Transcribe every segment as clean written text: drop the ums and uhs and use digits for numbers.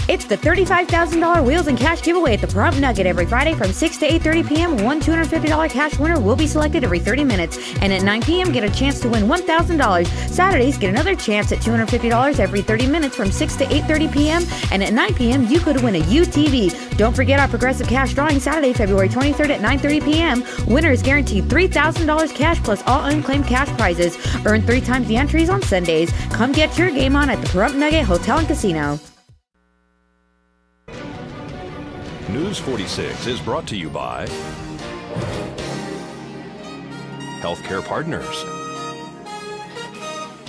It's the $35,000 Wheels and Cash giveaway at the Pahrump Nugget every Friday from 6 to 8:30 p.m. One $250 cash winner will be selected every 30 minutes. And at 9 p.m. get a chance to win $1,000. Saturdays get another chance at $250 every 30 minutes from 6 to 8:30 p.m. And at 9 p.m. you could win a UTV. Don't forget our Progressive Cash drawing Saturday, February 23rd at 9:30 p.m. Winner is guaranteed $3,000 cash plus all unclaimed cash prizes. Earn 3 times the entries on Sundays. Come get your game on at the Pahrump Nugget Hotel and Casino. News 46 is brought to you by Healthcare Partners.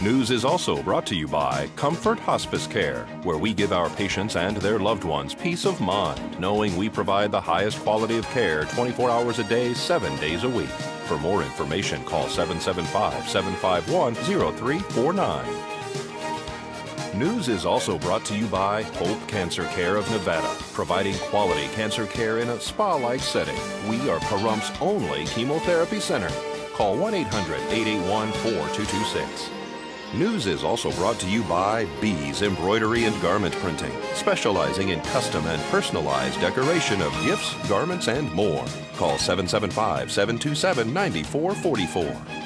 News is also brought to you by Comfort Hospice Care, where we give our patients and their loved ones peace of mind, knowing we provide the highest quality of care 24 hours a day, 7 days a week. For more information, call 775-751-0349. News is also brought to you by Hope Cancer Care of Nevada, providing quality cancer care in a spa-like setting. We are Pahrump's only chemotherapy center. Call 1-800-881-4226. News is also brought to you by Bees Embroidery and Garment Printing, specializing in custom and personalized decoration of gifts, garments, and more. Call 775-727-9444.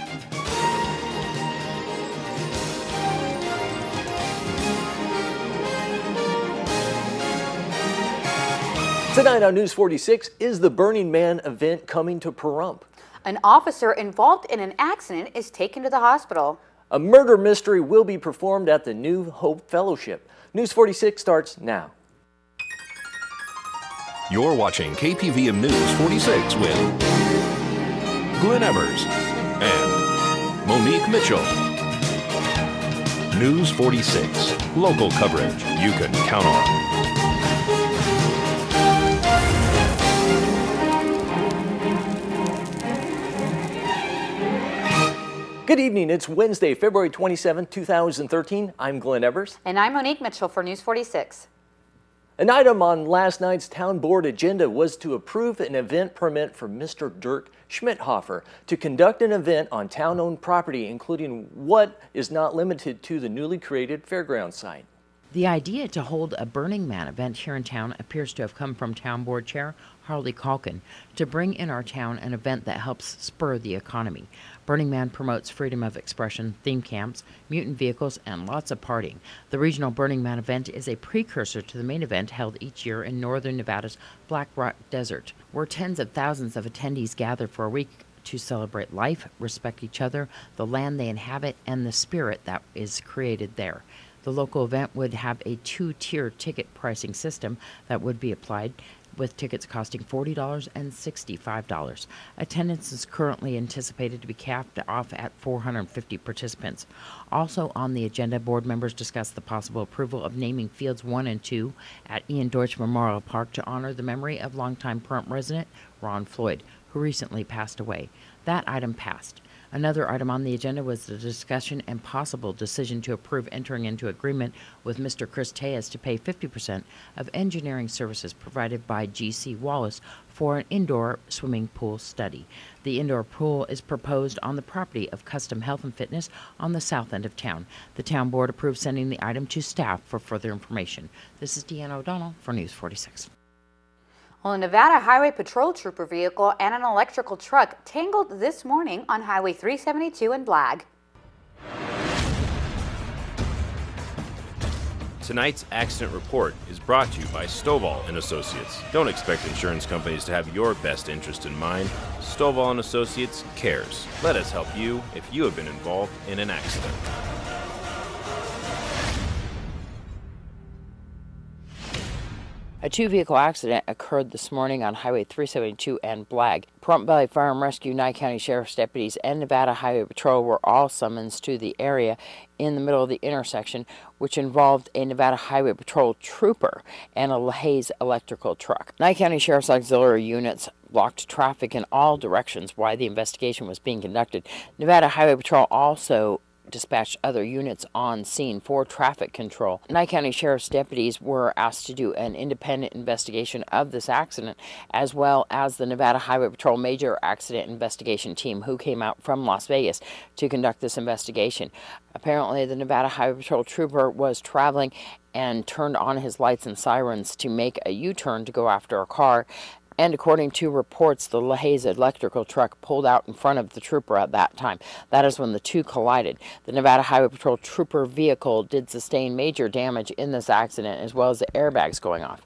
Tonight on News 46, is the Burning Man event coming to Pahrump? An officer involved in an accident is taken to the hospital. A murder mystery will be performed at the New Hope Fellowship. News 46 starts now. You're watching KPVM News 46 with Glenn Evers and Monique Mitchell. News 46, local coverage you can count on. Good evening. It's Wednesday, February 27, 2013. I'm Glenn Evers. And I'm Monique Mitchell for News 46. An item on last night's town board agenda was to approve an event permit for Mr. Dirk Schmidhofer to conduct an event on town-owned property, including what is not limited to the newly created fairground site. The idea to hold a Burning Man event here in town appears to have come from Town Board Chair Harley Calkin to bring in our town an event that helps spur the economy. Burning Man promotes freedom of expression, theme camps, mutant vehicles, and lots of partying. The regional Burning Man event is a precursor to the main event held each year in northern Nevada's Black Rock Desert, where tens of thousands of attendees gather for a week to celebrate life, respect each other, the land they inhabit, and the spirit that is created there. The local event would have a 2-tier ticket pricing system that would be applied, with tickets costing $40 and $65. Attendance is currently anticipated to be capped off at 450 participants. Also on the agenda, board members discussed the possible approval of naming Fields 1 and 2 at Ian Deutsch Memorial Park to honor the memory of longtime Pahrump resident Ron Floyd, who recently passed away. That item passed. Another item on the agenda was the discussion and possible decision to approve entering into agreement with Mr. Chris Tejas to pay 50% of engineering services provided by G.C. Wallace for an indoor swimming pool study. The indoor pool is proposed on the property of Custom Health and Fitness on the south end of town. The town board approved sending the item to staff for further information. This is Deanna O'Donnell for News 46. Well, a Nevada Highway Patrol Trooper vehicle and an electrical truck tangled this morning on Highway 372 in Blag. Tonight's accident report is brought to you by Stovall & Associates. Don't expect insurance companies to have your best interest in mind. Stovall & Associates cares. Let us help you if you have been involved in an accident. A 2-vehicle accident occurred this morning on Highway 372 and Blag. Pahrump Valley Fire and Rescue, Nye County Sheriff's deputies, and Nevada Highway Patrol were all summoned to the area in the middle of the intersection, which involved a Nevada Highway Patrol trooper and a LaHaye electrical truck. Nye County Sheriff's auxiliary units blocked traffic in all directions while the investigation was being conducted. Nevada Highway Patrol also dispatched other units on scene for traffic control. Nye County Sheriff's deputies were asked to do an independent investigation of this accident, as well as the Nevada Highway Patrol Major Accident Investigation Team, who came out from Las Vegas to conduct this investigation. Apparently, the Nevada Highway Patrol trooper was traveling and turned on his lights and sirens to make a U-turn to go after a car. And according to reports, the LaHaye electrical truck pulled out in front of the trooper at that time. That is when the two collided. The Nevada Highway Patrol trooper vehicle did sustain major damage in this accident, as well as the airbags going off.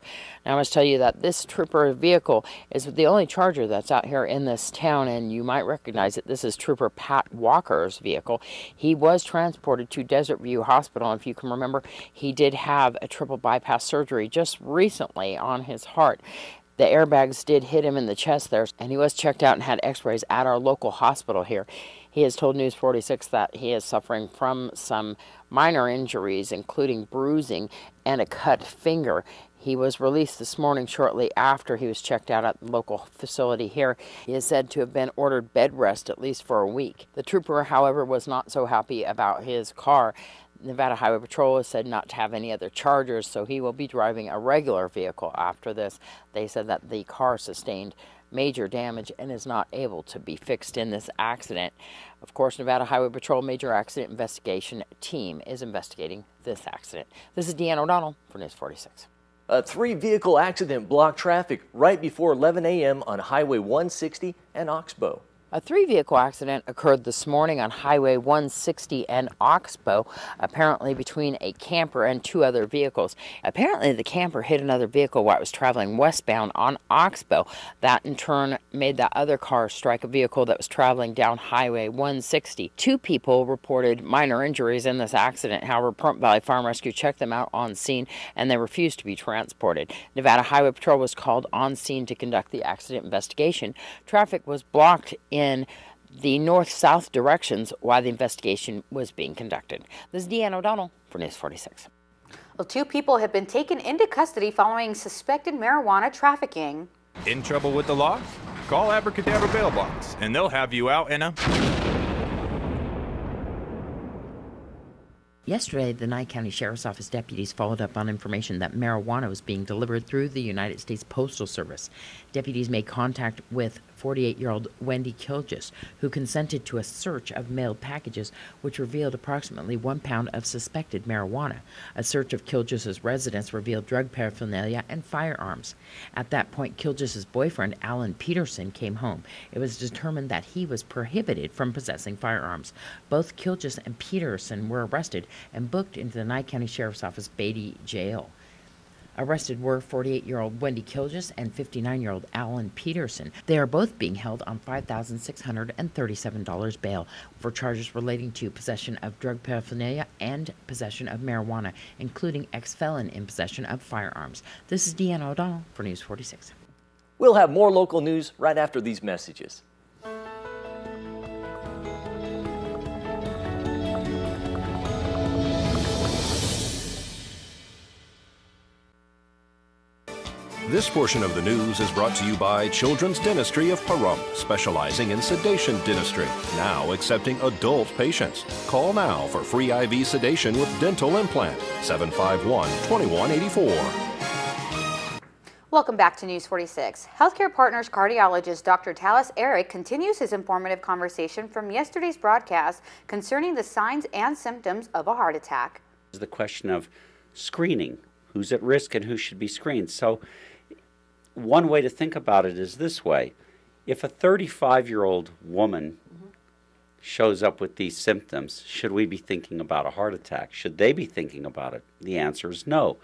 Now, I must tell you that this trooper vehicle is the only Charger that's out here in this town, and you might recognize it. This is Trooper Pat Walker's vehicle. He was transported to Desert View Hospital, and if you can remember, he did have a triple bypass surgery just recently on his heart. The airbags did hit him in the chest there, and he was checked out and had x-rays at our local hospital here. He has told News 46 that he is suffering from some minor injuries, including bruising and a cut finger. He was released this morning shortly after he was checked out at the local facility here. He is said to have been ordered bed rest at least for a week. The trooper, however, was not so happy about his car. Nevada Highway Patrol has said not to have any other Chargers, so he will be driving a regular vehicle after this. They said that the car sustained major damage and is not able to be fixed in this accident. Of course, Nevada Highway Patrol Major Accident Investigation Team is investigating this accident. This is Deanne O'Donnell for News 46. A 3-vehicle accident blocked traffic right before 11 a.m. on Highway 160 and Oxbow. A 3-vehicle accident occurred this morning on Highway 160 and Oxbow, apparently between a camper and 2 other vehicles. Apparently, the camper hit another vehicle while it was traveling westbound on Oxbow. That, in turn, made that other car strike a vehicle that was traveling down Highway 160. 2 people reported minor injuries in this accident. However, Pahrump Valley Fire and Rescue checked them out on scene, and they refused to be transported. Nevada Highway Patrol was called on scene to conduct the accident investigation. Traffic was blocked in the north-south directions while the investigation was being conducted. This is Deanne O'Donnell for News 46. Well, 2 people have been taken into custody following suspected marijuana trafficking. In trouble with the law? Call Abracadabra Bail Bonds, and they'll have you out in a... Yesterday, the Nye County Sheriff's Office deputies followed up on information that marijuana was being delivered through the United States Postal Service. Deputies made contact with 48-year-old Wendy Kilgis, who consented to a search of mailed packages, which revealed approximately 1 pound of suspected marijuana. A search of Kilgis's residence revealed drug paraphernalia and firearms. At that point, Kilgis's boyfriend, Alan Peterson, came home. It was determined that he was prohibited from possessing firearms. Both Kilgis and Peterson were arrested and booked into the Nye County Sheriff's Office Beatty Jail. Arrested were 48-year-old Wendy Kilgis and 59-year-old Alan Peterson. They are both being held on $5,637 bail for charges relating to possession of drug paraphernalia and possession of marijuana, including ex-felon in possession of firearms. This is Deanne O'Donnell for News 46. We'll have more local news right after these messages. This portion of the news is brought to you by Children's Dentistry of Pahrump, specializing in sedation dentistry, now accepting adult patients. Call now for free IV sedation with dental implant, 751-2184. Welcome back to News 46. Healthcare Partners cardiologist Dr. Talis Eric continues his informative conversation from yesterday's broadcast concerning the signs and symptoms of a heart attack. The question of screening, who's at risk and who should be screened. So one way to think about it is this way. If a 35-year-old woman shows up with these symptoms, should we be thinking about a heart attack? Should they be thinking about it? The answer is no.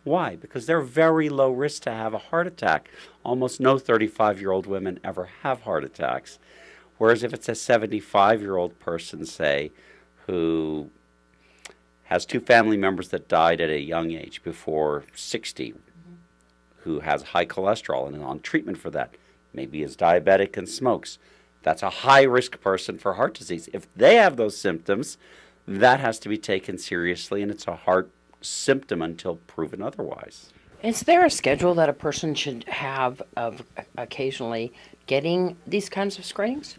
Why? Because they're very low risk to have a heart attack. Almost no 35-year-old women ever have heart attacks. Whereas if it's a 75-year-old person, say, who has 2 family members that died at a young age before 60, who has high cholesterol and is on treatment for that, maybe is diabetic and smokes, that's a high-risk person for heart disease. If they have those symptoms, that has to be taken seriously, and it's a heart symptom until proven otherwise. Is there a schedule that a person should have of occasionally getting these kinds of screenings?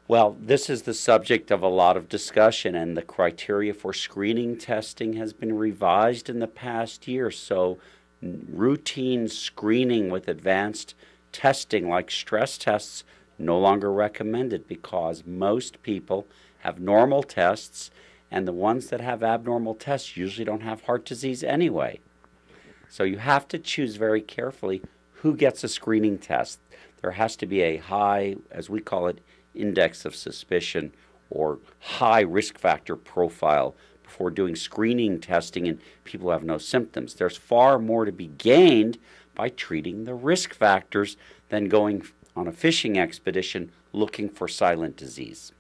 Well, this is the subject of a lot of discussion, and the criteria for screening testing has been revised in the past year. So routine screening with advanced testing like stress tests no longer recommended because most people have normal tests And the ones that have abnormal tests usually don't have heart disease anyway. So you have to choose very carefully who gets a screening test. There has to be a high, as we call it, index of suspicion or high risk factor profile before doing screening testing in people who have no symptoms. There's far more to be gained by treating the risk factors than going on a fishing expedition looking for silent disease.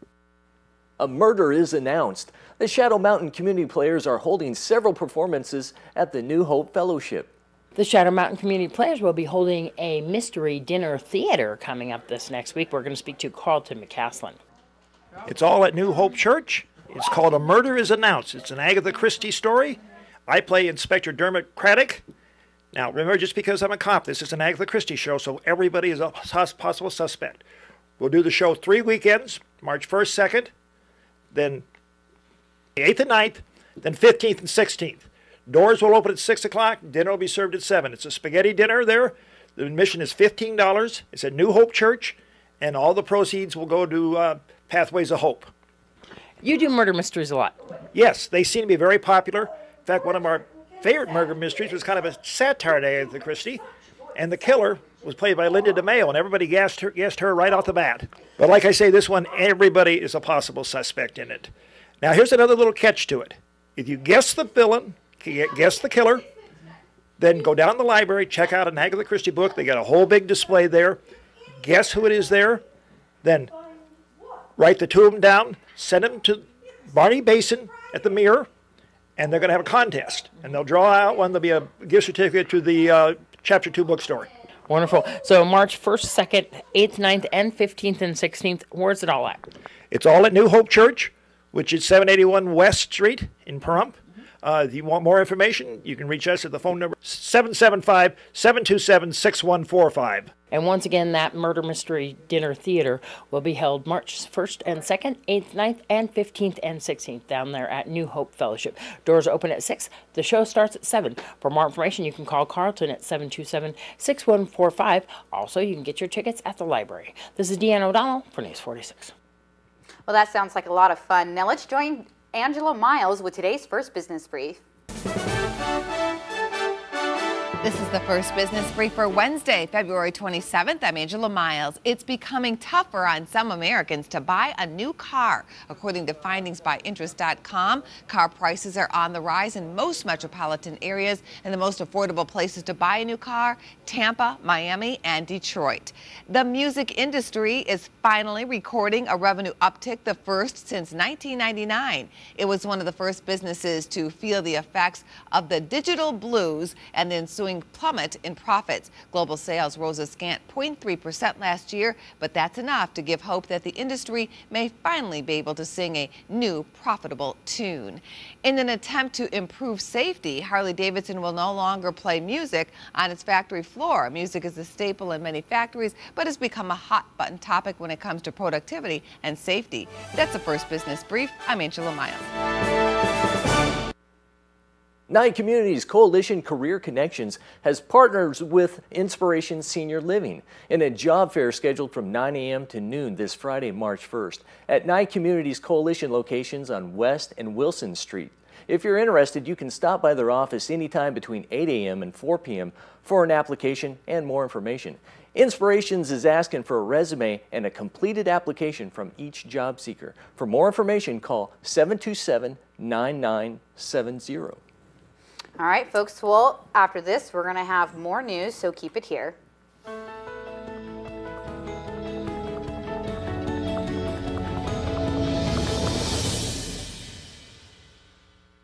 A murder is announced. The Shadow Mountain Community Players are holding several performances at the New Hope Fellowship. The Shadow Mountain Community Players will be holding a mystery dinner theater coming up this next week. We're going to speak to Carlton McCaslin. It's all at New Hope Church. It's called A Murder is Announced. It's an Agatha Christie story. I play Inspector Dermot Craddock. Now, remember, just because I'm a cop, this is an Agatha Christie show, so everybody is a possible suspect. We'll do the show 3 weekends, March 1st, 2nd, then 8th and 9th, then 15th and 16th. Doors will open at 6 o'clock. Dinner will be served at 7. It's a spaghetti dinner there. The admission is $15. It's at New Hope Church, and all the proceeds will go to Pathways of Hope. You do murder mysteries a lot. Yes, they seem to be very popular. In fact, one of our favorite murder mysteries was kind of a satire to Agatha Christie, and the killer was played by Linda DeMeo, and everybody guessed her right off the bat. But like I say, this one, everybody is a possible suspect in it. Now, here's another little catch to it. If you guess the villain, guess the killer, then go down to the library, check out an Agatha Christie book. They got a whole big display there. Guess who it is there. Then write the two of them down, send them to Barney Basin at the Mirror, and they're going to have a contest. And they'll draw out one. There'll be a gift certificate to the Chapter 2 bookstore. Wonderful. So March 1st, 2nd, 8th, 9th, and 15th and 16th. Where's it all at? It's all at New Hope Church, which is 781 West Street in Pahrump. If you want more information, you can reach us at the phone number 775-727-6145. And once again, that murder mystery dinner theater will be held March 1st and 2nd, 8th, 9th, and 15th and 16th down there at New Hope Fellowship. Doors open at 6. The show starts at 7. For more information, you can call Carlton at 727-6145. Also, you can get your tickets at the library. This is Deanna O'Donnell for News 46. Well, that sounds like a lot of fun. Now let's join Angela Miles with today's first business brief. This is the first business brief for Wednesday, February 27th. I'm Angela Miles. It's becoming tougher on some Americans to buy a new car. According to findings by Interest.com, car prices are on the rise in most metropolitan areas, and the most affordable places to buy a new car: Tampa, Miami, and Detroit. The music industry is finally recording a revenue uptick, the first since 1999. It was one of the first businesses to feel the effects of the digital blues and the ensuing plummet in profits. Global sales rose a scant 0.3% last year, but that's enough to give hope that the industry may finally be able to sing a new profitable tune. In an attempt to improve safety, Harley-Davidson will no longer play music on its factory floor. Music is a staple in many factories, but has become a hot-button topic when it comes to productivity and safety. That's the first business brief. I'm Angela Miles. 9 Communities Coalition Career Connections has partnered with Inspiration Senior Living in a job fair scheduled from 9 a.m. to noon this Friday, March 1st at 9 Communities Coalition locations on West and Wilson Street. If you're interested, you can stop by their office anytime between 8 a.m. and 4 p.m. for an application and more information. Inspirations is asking for a resume and a completed application from each job seeker. For more information, call 727-9970. All right, folks, well, after this, we're going to have more news, so keep it here.